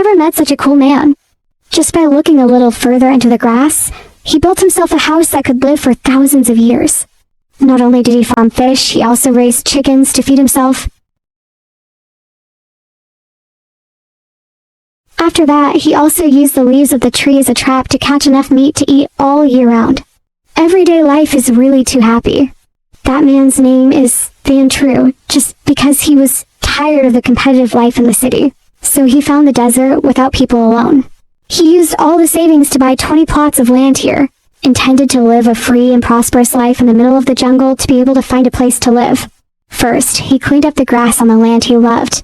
never met such a cool man. Just by looking a little further into the grass, he built himself a house that could live for thousands of years. Not only did he farm fish, he also raised chickens to feed himself. After that, he also used the leaves of the tree as a trap to catch enough meat to eat all year round. Everyday life is really too happy. That man's name is Van True, just because he was tired of the competitive life in the city. So he found the desert without people alone. He used all the savings to buy 20 plots of land here, intended to live a free and prosperous life in the middle of the jungle to be able to find a place to live. First, he cleaned up the grass on the land he loved.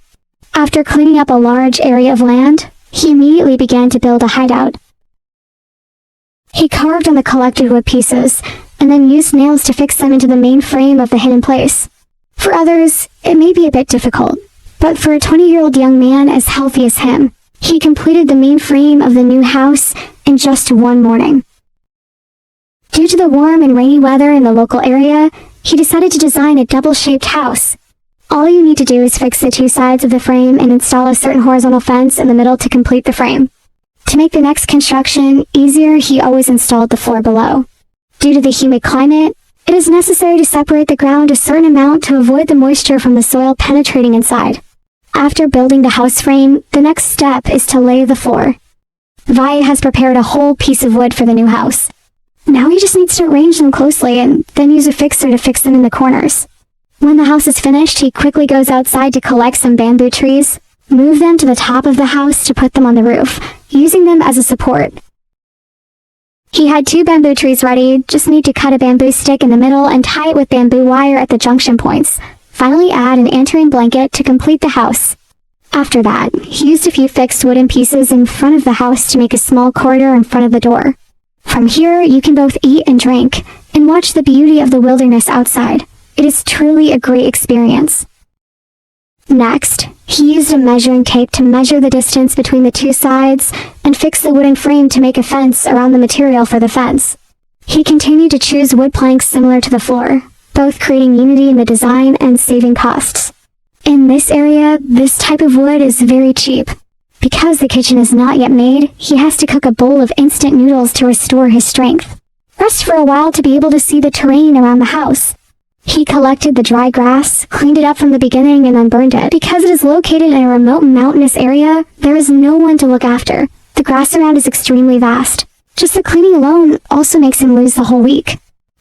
After cleaning up a large area of land, he immediately began to build a hideout. He carved on the collected wood pieces, and then used nails to fix them into the main frame of the hidden place. For others, it may be a bit difficult, but for a 20-year-old young man as healthy as him, he completed the main frame of the new house in just one morning. Due to the warm and rainy weather in the local area, he decided to design a double-shaped house. All you need to do is fix the two sides of the frame and install a certain horizontal fence in the middle to complete the frame. To make the next construction easier, he always installed the floor below. Due to the humid climate, it is necessary to separate the ground a certain amount to avoid the moisture from the soil penetrating inside. After building the house frame, the next step is to lay the floor. Vi has prepared a whole piece of wood for the new house. Now he just needs to arrange them closely and then use a fixer to fix them in the corners. When the house is finished, he quickly goes outside to collect some bamboo trees, move them to the top of the house to put them on the roof, using them as a support. He had 2 bamboo trees ready, just need to cut a bamboo stick in the middle and tie it with bamboo wire at the junction points. Finally add an antirine blanket to complete the house. After that, he used a few fixed wooden pieces in front of the house to make a small corridor in front of the door. From here, you can both eat and drink, and watch the beauty of the wilderness outside. It is truly a great experience. Next, he used a measuring tape to measure the distance between the two sides and fix the wooden frame to make a fence around the material for the fence. He continued to choose wood planks similar to the floor, both creating unity in the design and saving costs. In this area, this type of wood is very cheap. Because the kitchen is not yet made, he has to cook a bowl of instant noodles to restore his strength. Rest for a while to be able to see the terrain around the house. He collected the dry grass, cleaned it up from the beginning, and then burned it. Because it is located in a remote mountainous area, there is no one to look after. The grass around is extremely vast. Just the cleaning alone also makes him lose the whole week.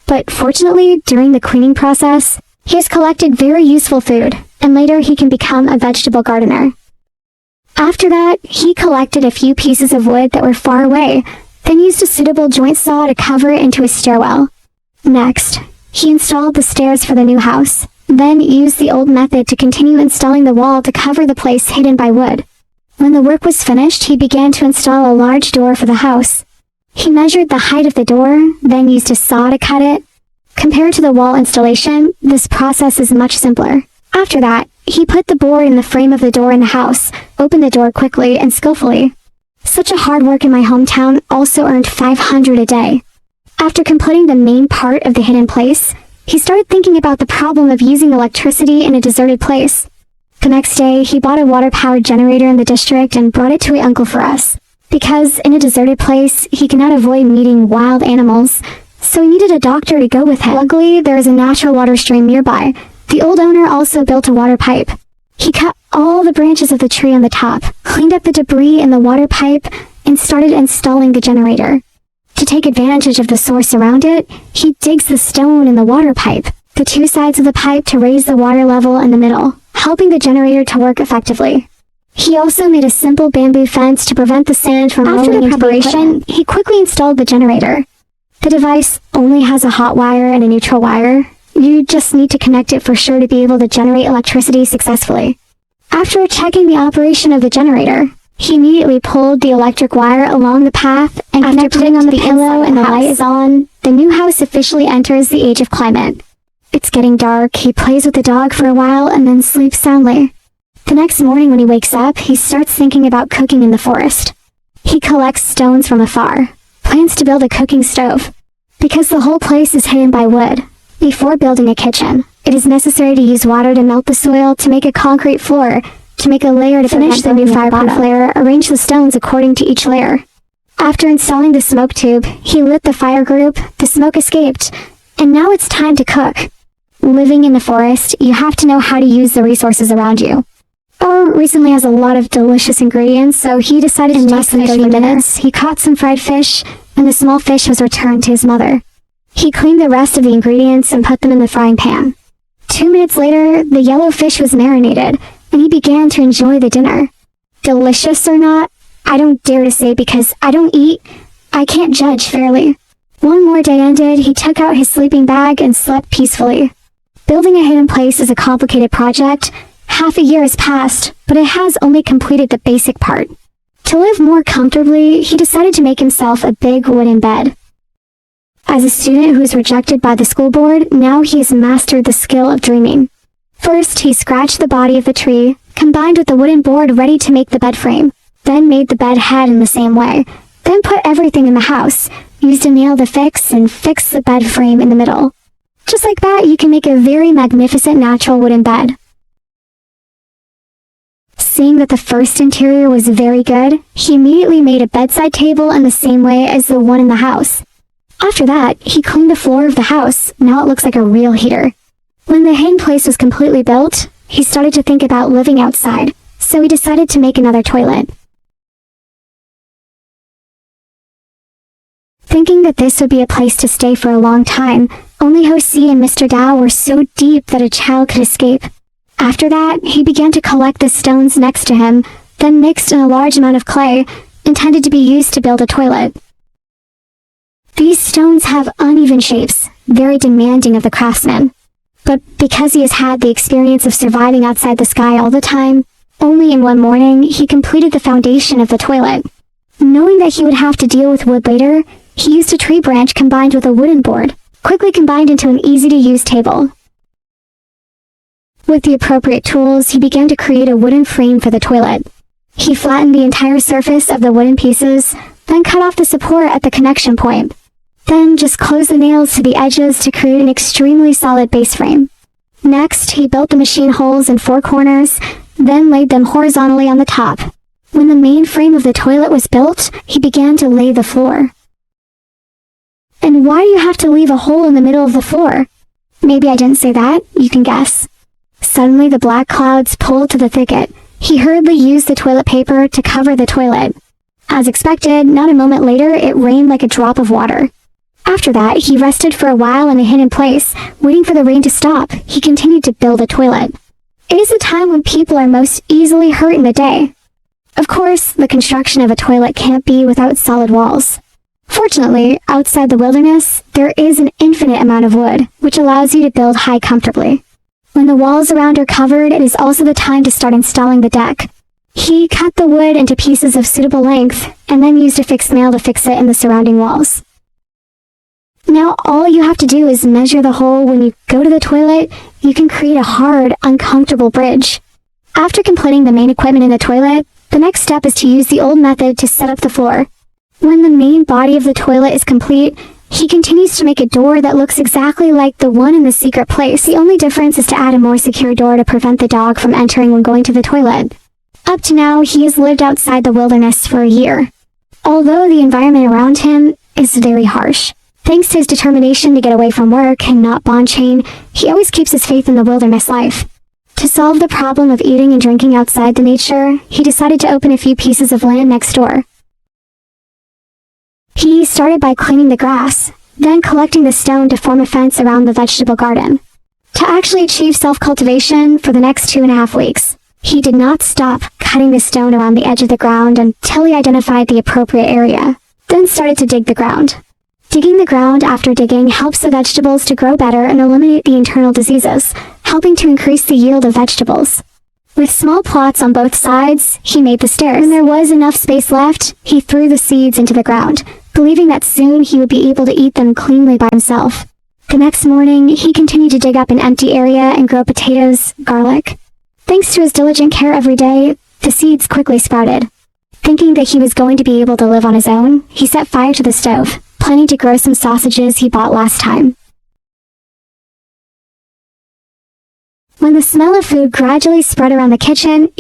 But fortunately, during the cleaning process, he has collected very useful food, and later he can become a vegetable gardener. After that, he collected a few pieces of wood that were far away, then used a suitable joint saw to cover it into a stairwell. Next, he installed the stairs for the new house, then used the old method to continue installing the wall to cover the place hidden by wood. When the work was finished, he began to install a large door for the house. He measured the height of the door, then used a saw to cut it. Compared to the wall installation, this process is much simpler. After that, he put the board in the frame of the door in the house, opened the door quickly and skillfully. Such a hard work in my hometown also earned 500 a day. After completing the main part of the hidden place, he started thinking about the problem of using electricity in a deserted place. The next day, he bought a water-powered generator in the district and brought it to my uncle for us. Because in a deserted place, he cannot avoid meeting wild animals, so he needed a doctor to go with him. Luckily, there is a natural water stream nearby. The old owner also built a water pipe. He cut all the branches of the tree on the top, cleaned up the debris in the water pipe, and started installing the generator. To take advantage of the source around it, he digs the stone in the water pipe, the two sides of the pipe to raise the water level in the middle, helping the generator to work effectively. He also made a simple bamboo fence to prevent the sand from rolling into the preparation. He quickly installed the generator. The device only has a hot wire and a neutral wire. You just need to connect it for sure to be able to generate electricity successfully. After checking the operation of the generator, he immediately pulled the electric wire along the path and connected it on the pillow, and the light is on. The new house officially enters the age of climate. It's getting dark. He plays with the dog for a while and then sleeps soundly. The next morning when he wakes up, he starts thinking about cooking in the forest. He collects stones from afar, plans to build a cooking stove. Because the whole place is hidden by wood, before building a kitchen, it is necessary to use water to melt the soil to make a concrete floor, To make a layer to finish the new fireproof layer, arrange the stones according to each layer. After installing the smoke tube, he lit the fire group, the smoke escaped, and now it's time to cook. Living in the forest, you have to know how to use the resources around you. Or recently has a lot of delicious ingredients, so he decided in less than 30 minutes, he caught some fried fish, and the small fish was returned to his mother. He cleaned the rest of the ingredients and put them in the frying pan. 2 minutes later, the yellow fish was marinated, and he began to enjoy the dinner. Delicious or not, I don't dare to say because I don't eat, I can't judge fairly. One more day ended, he took out his sleeping bag and slept peacefully. Building a hidden place is a complicated project. Half a year has passed, but it has only completed the basic part. To live more comfortably, he decided to make himself a big wooden bed. As a student who was rejected by the school board, now he has mastered the skill of dreaming. First, he scratched the body of the tree, combined with the wooden board ready to make the bed frame, then made the bed head in the same way, then put everything in the house, used a nail to fix, and fixed the bed frame in the middle. Just like that, you can make a very magnificent natural wooden bed. Seeing that the first interior was very good, he immediately made a bedside table in the same way as the one in the house. After that, he cleaned the floor of the house. Now it looks like a real heater. When the hidden place was completely built, he started to think about living outside, so he decided to make another toilet. Thinking that this would be a place to stay for a long time, only Ho-Si and Mr. Dao were so deep that a child could escape. After that, he began to collect the stones next to him, then mixed in a large amount of clay, intended to be used to build a toilet. These stones have uneven shapes, very demanding of the craftsman. But because he has had the experience of surviving outside the sky all the time, only in one morning he completed the foundation of the toilet. Knowing that he would have to deal with wood later, he used a tree branch combined with a wooden board, quickly combined into an easy-to-use table. With the appropriate tools, he began to create a wooden frame for the toilet. He flattened the entire surface of the wooden pieces, then cut off the support at the connection point. Then just close the nails to the edges to create an extremely solid base frame. Next, he built the machine holes in 4 corners, then laid them horizontally on the top. When the main frame of the toilet was built, he began to lay the floor. And why do you have to leave a hole in the middle of the floor? Maybe I didn't say that, you can guess. Suddenly the black clouds pulled to the thicket. He hurriedly used the toilet paper to cover the toilet. As expected, not a moment later, it rained like a drop of water. After that, he rested for a while in a hidden place, waiting for the rain to stop. He continued to build a toilet. It is a time when people are most easily hurt in the day. Of course, the construction of a toilet can't be without solid walls. Fortunately, outside the wilderness, there is an infinite amount of wood, which allows you to build high comfortably. When the walls around are covered, it is also the time to start installing the deck. He cut the wood into pieces of suitable length, and then used a fixed nail to fix it in the surrounding walls. Now all you have to do is measure the hole. When you go to the toilet, you can create a hard, uncomfortable bridge. After completing the main equipment in the toilet, the next step is to use the old method to set up the floor. When the main body of the toilet is complete, he continues to make a door that looks exactly like the one in the secret place. The only difference is to add a more secure door to prevent the dog from entering when going to the toilet. Up to now, he has lived outside the wilderness for a year. Although the environment around him is very harsh, thanks to his determination to get away from work and not bond chain, he always keeps his faith in the wilderness life. To solve the problem of eating and drinking outside the nature, he decided to open a few pieces of land next door. He started by cleaning the grass, then collecting the stone to form a fence around the vegetable garden. To actually achieve self-cultivation for the next 2.5 weeks, he did not stop cutting the stone around the edge of the ground until he identified the appropriate area, then started to dig the ground. Digging the ground after digging helps the vegetables to grow better and eliminate the internal diseases, helping to increase the yield of vegetables. With small plots on both sides, he made the stairs. When there was enough space left, he threw the seeds into the ground, believing that soon he would be able to eat them cleanly by himself. The next morning, he continued to dig up an empty area and grow potatoes, garlic. Thanks to his diligent care every day, the seeds quickly sprouted. Thinking that he was going to be able to live on his own, he set fire to the stove, planning to grow some sausages he bought last time. When the smell of food gradually spread around the kitchen,